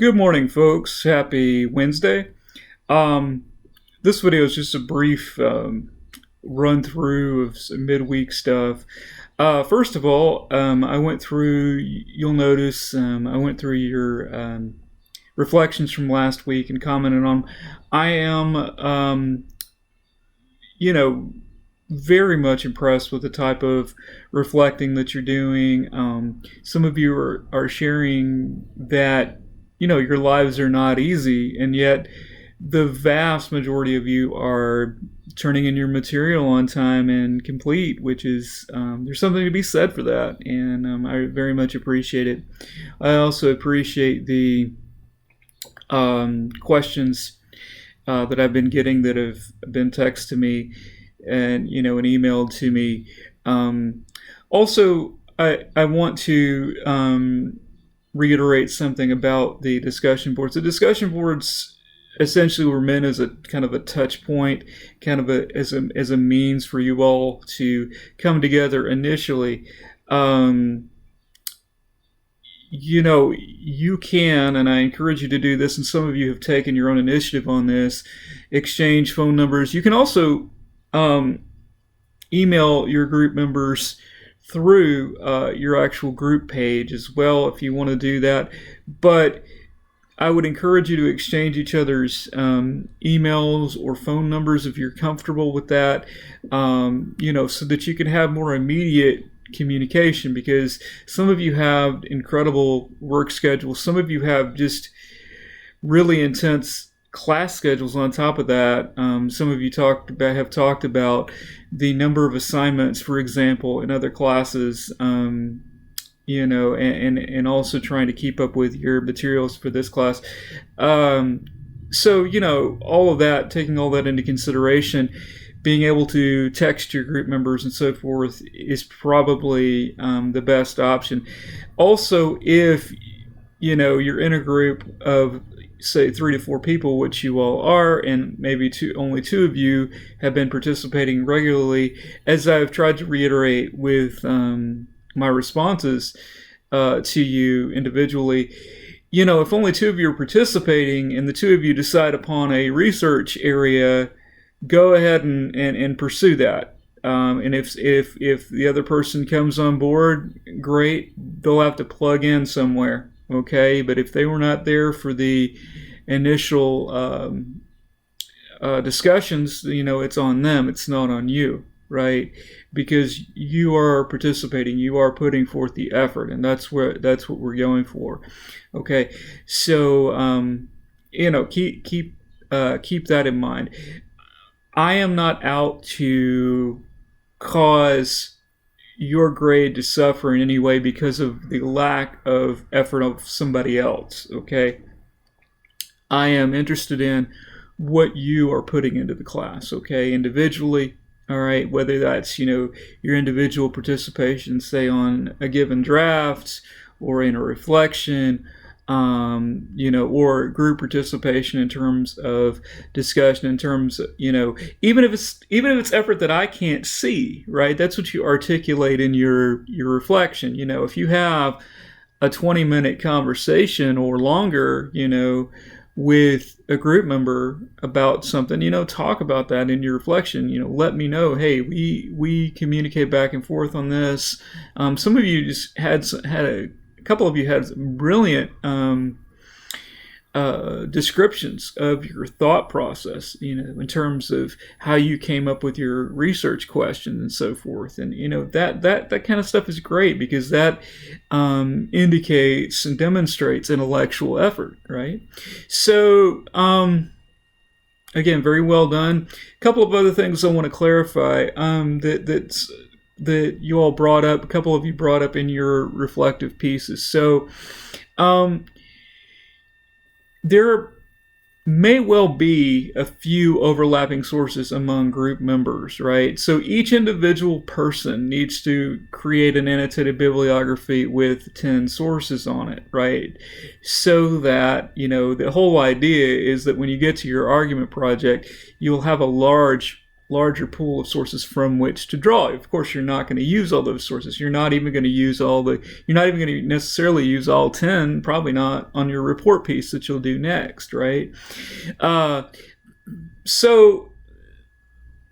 Good morning, folks. Happy Wednesday. Um, this video is just a brief run through of some midweek stuff. First of all, I went through, you'll notice, I went through your reflections from last week and commented on. I am, you know, very much impressed with the type of reflecting that you're doing. Some of you are sharing that, your lives are not easy, and yet the vast majority of you are turning in your material on time and complete, which is, there's something to be said for that, and I very much appreciate it. I also appreciate the questions that I've been getting that have been texted to me and emailed to me. Also, I want to reiterate something about the discussion boards. The discussion boards essentially were meant as a kind of a touch point, kind of as a means for you all to come together initially. You can, and I encourage you to do this, and some of you have taken your own initiative on this, exchange phone numbers. You can also email your group members through your actual group page as well if you want to do that. But I would encourage you to exchange each other's emails or phone numbers if you're comfortable with that, so that you can have more immediate communication, because some of you have incredible work schedules. Some of you have just really intense class schedules on top of that. Some of you have talked about the number of assignments, for example, in other classes, and also trying to keep up with your materials for this class. So, all of that, taking all that into consideration, being able to text your group members and so forth is probably the best option. Also, if you're in a group of, say, 3 to 4 people, which you all are, and maybe only 2 of you have been participating regularly, as I've tried to reiterate with my responses to you individually, if only 2 of you are participating and the 2 of you decide upon a research area, go ahead and pursue that. And if the other person comes on board, great, they'll have to plug in somewhere. Okay, but if they were not there for the initial discussions, it's on them. It's not on you, right? Because you are participating, you are putting forth the effort, and that's what we're going for. Okay, so keep that in mind. I am not out to cause your grade to suffer in any way because of the lack of effort of somebody else, okay? I am interested in what you are putting into the class, okay, individually, all right, whether that's, your individual participation, say, on a given draft or in a reflection, or group participation in terms of discussion, in terms of, even if it's effort that I can't see, right? That's what you articulate in your reflection. If you have a 20-minute conversation or longer, with a group member about something, talk about that in your reflection. Let me know, hey, we communicate back and forth on this. Some of you just had a couple of you had brilliant descriptions of your thought process, in terms of how you came up with your research questions and so forth. And, that kind of stuff is great, because that indicates and demonstrates intellectual effort, right? So, again, very well done. A couple of other things I want to clarify that you all brought up, a couple of you brought up in your reflective pieces. So there may well be a few overlapping sources among group members, right? So each individual person needs to create an annotated bibliography with 10 sources on it, right? So that, the whole idea is that when you get to your argument project, you'll have a large larger pool of sources from which to draw. Of course, you're not going to use all those sources. You're not even going to use you're not even going to necessarily use all 10, probably not on your report piece that you'll do next, right? So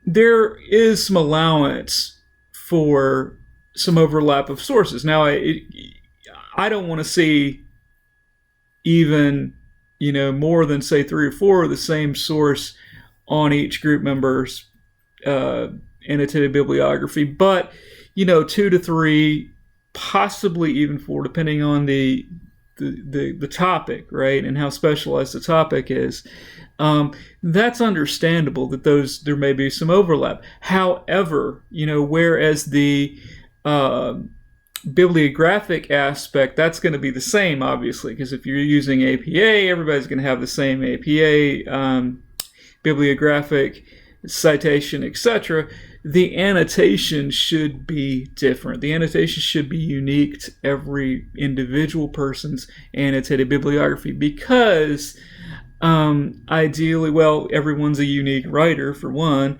there is some allowance for some overlap of sources. Now, I don't want to see even, more than, say, 3 or 4 of the same source on each group member's annotated bibliography, but 2 to 3, possibly even 4, depending on the topic, right, and how specialized the topic is. That's understandable that there may be some overlap. However, whereas the bibliographic aspect, that's going to be the same, obviously, because if you're using APA, everybody's going to have the same APA bibliographic citation, etc. The annotation should be different. The annotation should be unique to every individual person's annotated bibliography, because ideally, everyone's a unique writer, for one.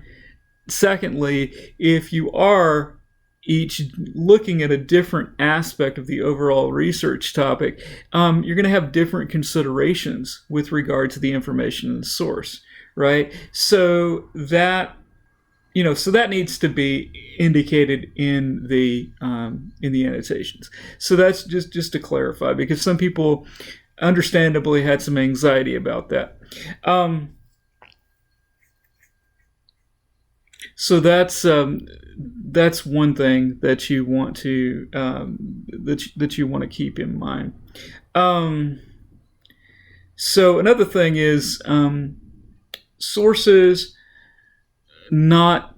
Secondly, if you are each looking at a different aspect of the overall research topic, you're going to have different considerations with regard to the information in the source, right? So that needs to be indicated in the annotations. So that's just to clarify, because some people understandably had some anxiety about that. So that's one thing that you want to that you want to keep in mind. So another thing is sources not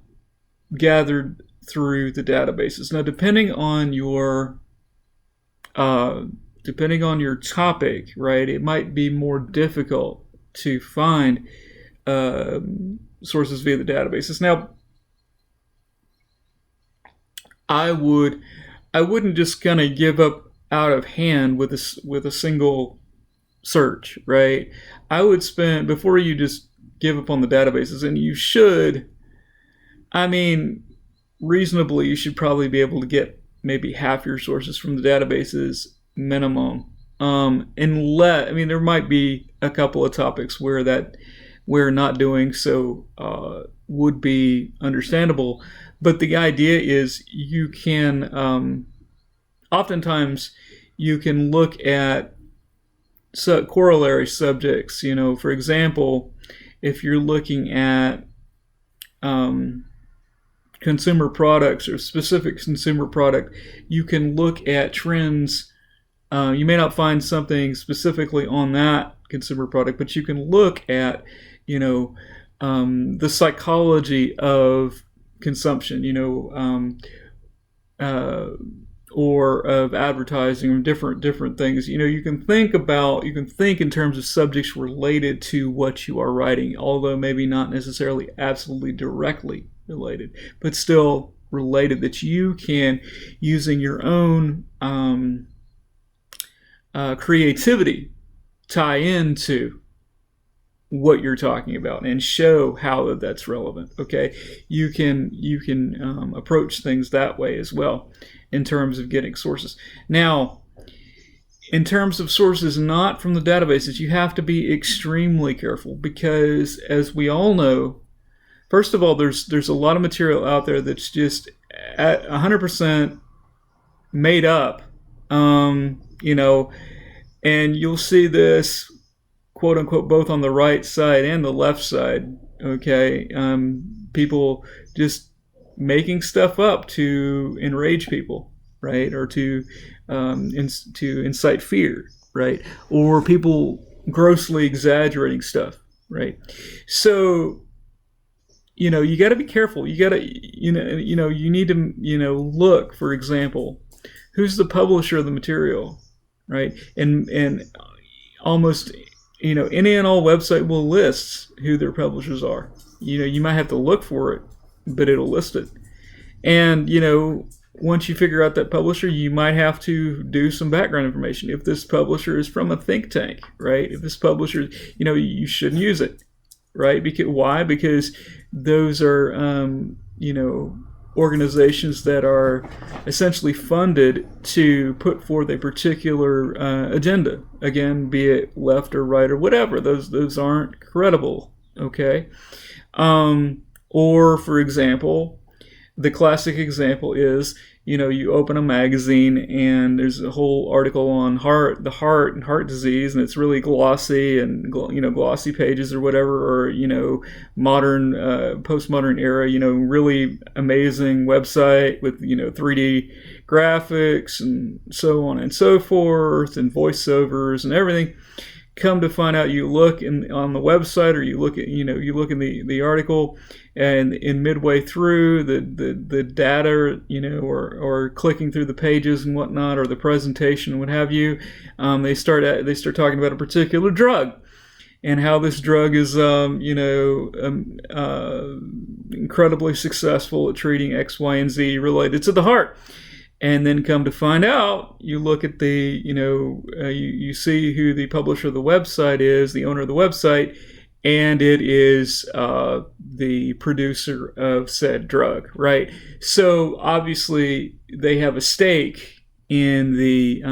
gathered through the databases. Now, depending on your topic, right, it might be more difficult to find sources via the databases. Now, I wouldn't just kind of give up out of hand with a single search, right? I would spend, before you just give up on the databases, and you should, reasonably, you should probably be able to get maybe half your sources from the databases minimum. There might be a couple of topics where not doing so would be understandable. But the idea is you can, oftentimes, you can look at corollary subjects. For example, if you're looking at consumer products or specific consumer product, you can look at trends. You may not find something specifically on that consumer product, but you can look at, the psychology of consumption, or of advertising, or different things. You can think in terms of subjects related to what you are writing, although maybe not necessarily absolutely directly related, but still related, that you can, using your own creativity, tie into what you're talking about and show how that's relevant. Okay, you can approach things that way as well in terms of getting sources. Now, in terms of sources not from the databases, you have to be extremely careful, because, as we all know, first of all, there's a lot of material out there that's just at 100% made up, and you'll see this, quote unquote, both on the right side and the left side. Okay, people just making stuff up to enrage people, right, or to incite fear, right, or people grossly exaggerating stuff, right. So you got to be careful. You got to you need to look, for example, who's the publisher of the material, right, and almost any and all website will list who their publishers are. You might have to look for it, but it'll list it. And, once you figure out that publisher, you might have to do some background information. If this publisher is from a think tank, right? If this publisher, you shouldn't use it. right? Because why? Because those are organizations that are essentially funded to put forth a particular agenda. Again, be it left or right or whatever. Those aren't credible. Okay. Or for example, the classic example is, you open a magazine and there's a whole article on the heart and heart disease, and it's really glossy and glossy pages or whatever, or modern postmodern era, really amazing website with 3D graphics and so on and so forth, and voiceovers and everything. Come to find out, you look on the website, or you look in the article, and in midway through the data, or clicking through the pages and whatnot, or the presentation, what have you, they start talking about a particular drug, and how this drug is incredibly successful at treating X, Y, and Z related to the heart. And then come to find out, you look at you see who the publisher of the website is, the owner of the website, and it is the producer of said drug, right? So obviously they have a stake in the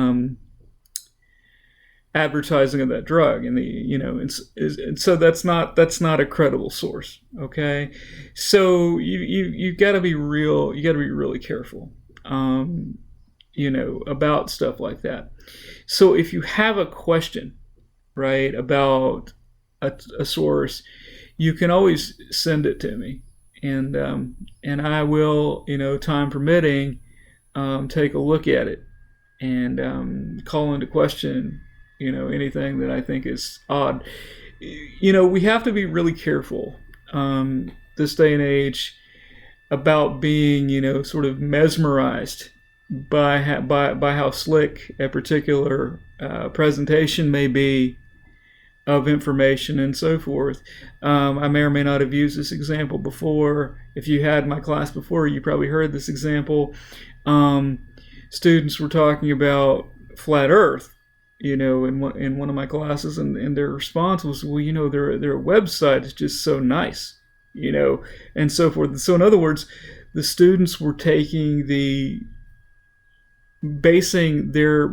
advertising of that drug, and and so that's not a credible source. Okay, so you got to be real. You got to be really careful. About stuff like that. So if you have a question, right, about a source, you can always send it to me, and I will, time permitting, take a look at it and call into question, anything that I think is odd. We have to be really careful this day and age about being, sort of mesmerized by how slick a particular presentation may be of information and so forth. I may or may not have used this example before. If you had my class before, you probably heard this example. Students were talking about flat Earth, in one of my classes, and their response was, well, their website is just so nice. And so forth. So in other words, the students were basing their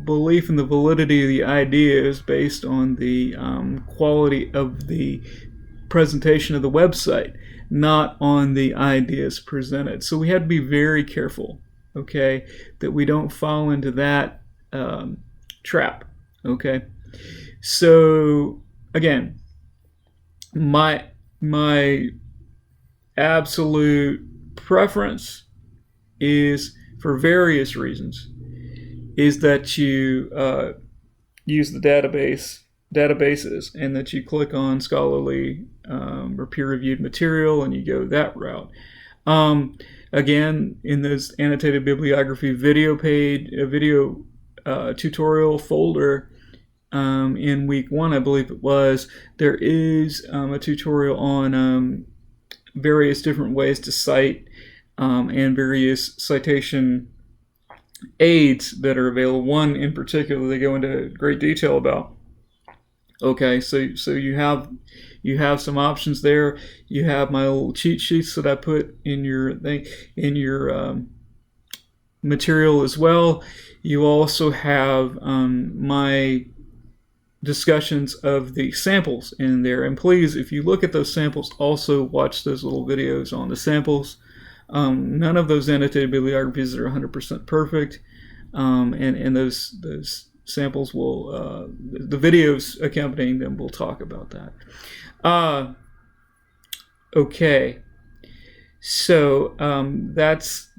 belief in the validity of the ideas based on the quality of the presentation of the website, not on the ideas presented. So we had to be very careful, okay, that we don't fall into that trap, okay? So again, my absolute preference is, for various reasons, is that you use the databases, and that you click on scholarly or peer-reviewed material, and you go that route. Again, in this annotated bibliography video tutorial folder, in week 1, I believe it was, there is a tutorial on various different ways to cite and various citation aids that are available. One in particular they go into great detail about. Okay, so you have some options there. You have my little cheat sheets that I put in your material as well. You also have my discussions of the samples in there, and please, if you look at those samples, also watch those little videos on the samples. None of those annotated bibliographies are 100% perfect, and those samples will, the videos accompanying them will talk about that. Okay, so that's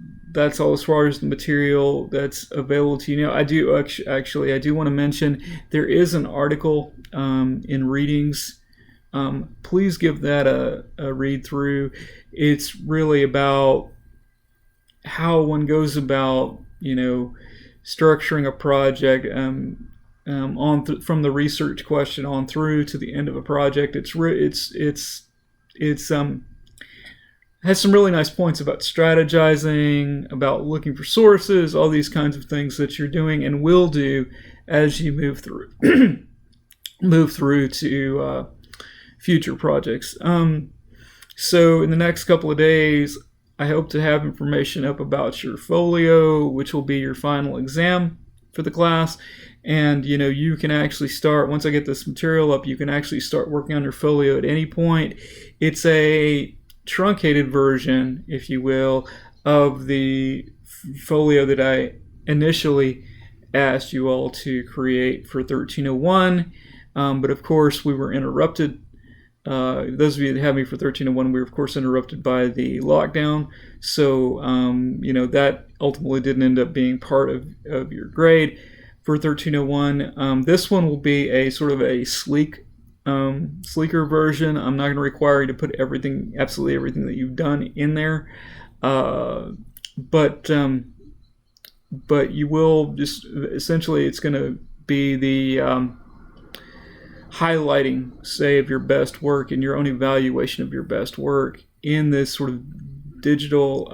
all as far as the material that's available to you now. I do want to mention there is an article in Readings. Please give that a read through. It's really about how one goes about, structuring a project from the research question on through to the end of a project. It's has some really nice points about strategizing, about looking for sources, all these kinds of things that you're doing and will do as you move through to future projects. So in the next couple of days, I hope to have information up about your folio, which will be your final exam for the class. And you can actually start, once I get this material up, you can actually start working on your folio at any point. It's a truncated version, if you will, of the folio that I initially asked you all to create for 1301. But of course, we were interrupted. Those of you that have me for 1301, we were of course interrupted by the lockdown. So, that ultimately didn't end up being part of your grade for 1301. This one will be a sort of a sleeker version. I'm not going to require you to put absolutely everything that you've done in there. But you will just, essentially, it's going to be the highlighting, say, of your best work and your own evaluation of your best work in this sort of digital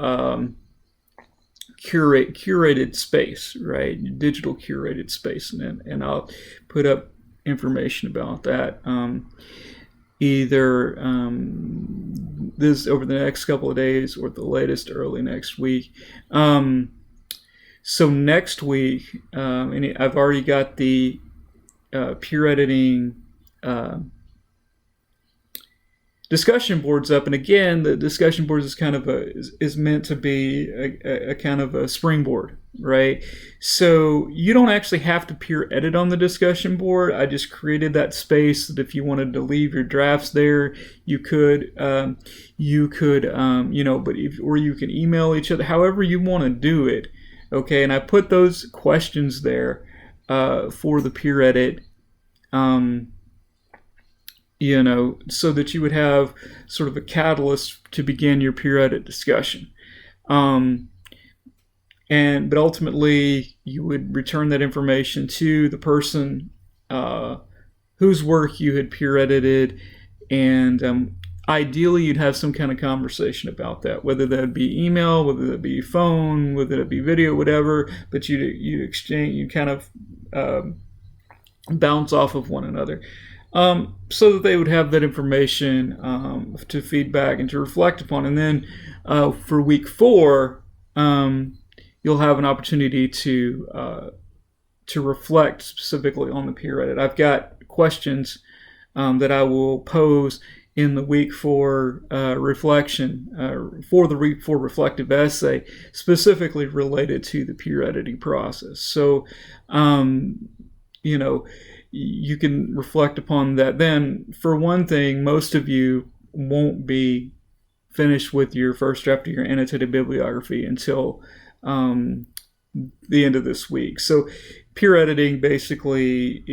curated space, right? Digital curated space, and I'll put up information about that either this over the next couple of days or at the latest early next week. So next week, and I've already got the peer editing discussion boards up, and again, the discussion boards is kind of is meant to be a kind of a springboard, right? So you don't actually have to peer edit on the discussion board. I just created that space that if you wanted to leave your drafts there, you could, or you can email each other, however you want to do it, okay? And I put those questions there for the peer edit. So that you would have sort of a catalyst to begin your peer edit discussion. But ultimately, you would return that information to the person whose work you had peer edited, and ideally, you'd have some kind of conversation about that, whether that be email, whether that be phone, whether that be video, whatever. But you'd exchange, you kind of bounce off of one another. So that they would have that information to feedback and to reflect upon. And then for week 4, you'll have an opportunity to reflect specifically on the peer edit. I've got questions that I will pose in the week 4 reflection for the week 4 reflective essay, specifically related to the peer editing process. So, you can reflect upon that. Then, for one thing, most of you won't be finished with your first draft of your annotated bibliography until the end of this week. So peer editing basically,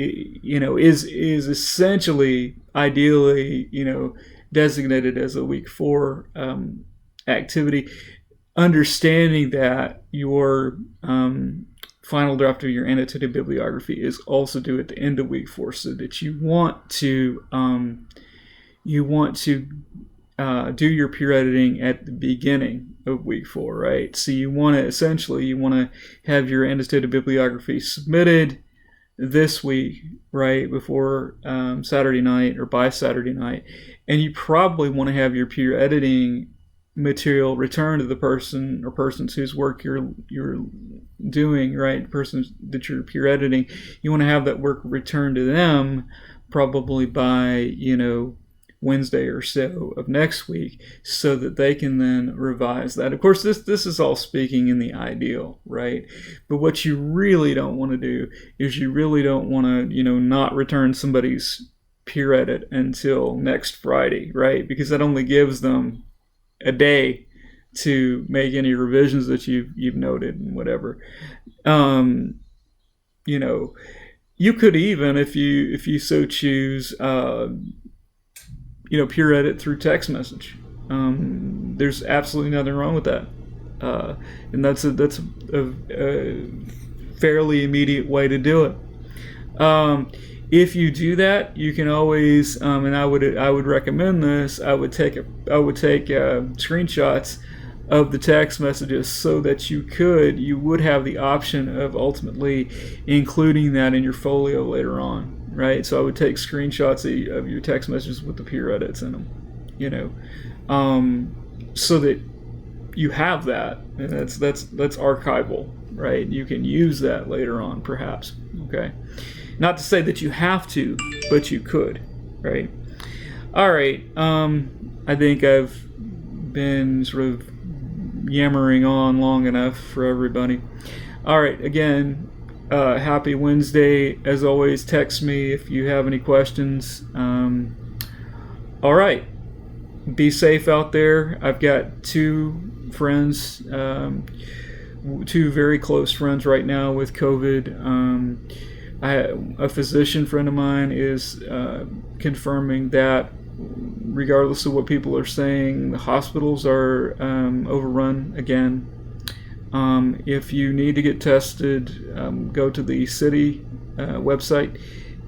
is essentially, ideally, designated as a week 4 activity. Understanding that your final draft of your annotated bibliography is also due at the end of week 4, so that you want to do your peer editing at the beginning of week 4, right? So you want to have your annotated bibliography submitted this week, right, before Saturday night or by Saturday night, and you probably want to have your peer editing material returned to the person or persons whose work you're doing, right? Persons that you're peer editing, you want to have that work returned to them probably by Wednesday or so of next week, so that they can then revise that. Of course, this is all speaking in the ideal, right? But what you really don't want to do is you really don't want to not return somebody's peer edit until next Friday, right? Because that only gives them a day to make any revisions that you've noted and whatever. You could even, if you so choose, peer edit through text message. There's absolutely nothing wrong with that, and that's a fairly immediate way to do it. If you do that, you can always, and I would recommend this. I would take screenshots of the text messages, so that you would have the option of ultimately including that in your folio later on, right? So I would take screenshots of your text messages with the peer edits in them, you know, so that you have that, and that's archival, right? You can use that later on, perhaps. Okay, not to say that you have to, but you could, right? All right. I think I've been sort of yammering on long enough for everybody. All right. Again, happy Wednesday. As always, text me if you have any questions. All right. Be safe out there. I've got two friends, two very close friends right now with COVID. A physician friend of mine is confirming that regardless of what people are saying, the hospitals are overrun again. If you need to get tested, go to the city website,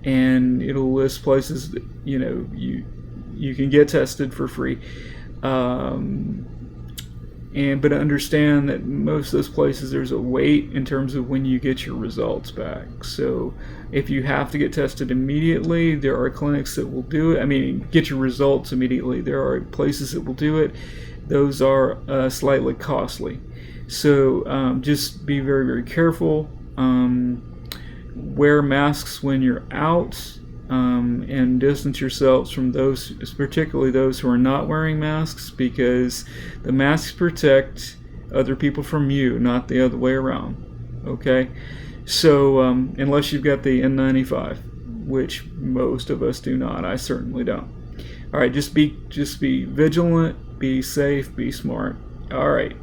and it'll list places that you can get tested for free. But understand that most of those places there's a wait in terms of when you get your results back. So if you have to get tested immediately, there are clinics that will do it. I mean, get your results immediately. There are places that will do it. Those are slightly costly. So just be very, very careful. Wear masks when you're out. And distance yourselves from those, particularly those who are not wearing masks, because the masks protect other people from you, not the other way around. Okay? So, unless you've got the N95, which most of us do not. I certainly don't. All right, just be vigilant, be safe, be smart. All right.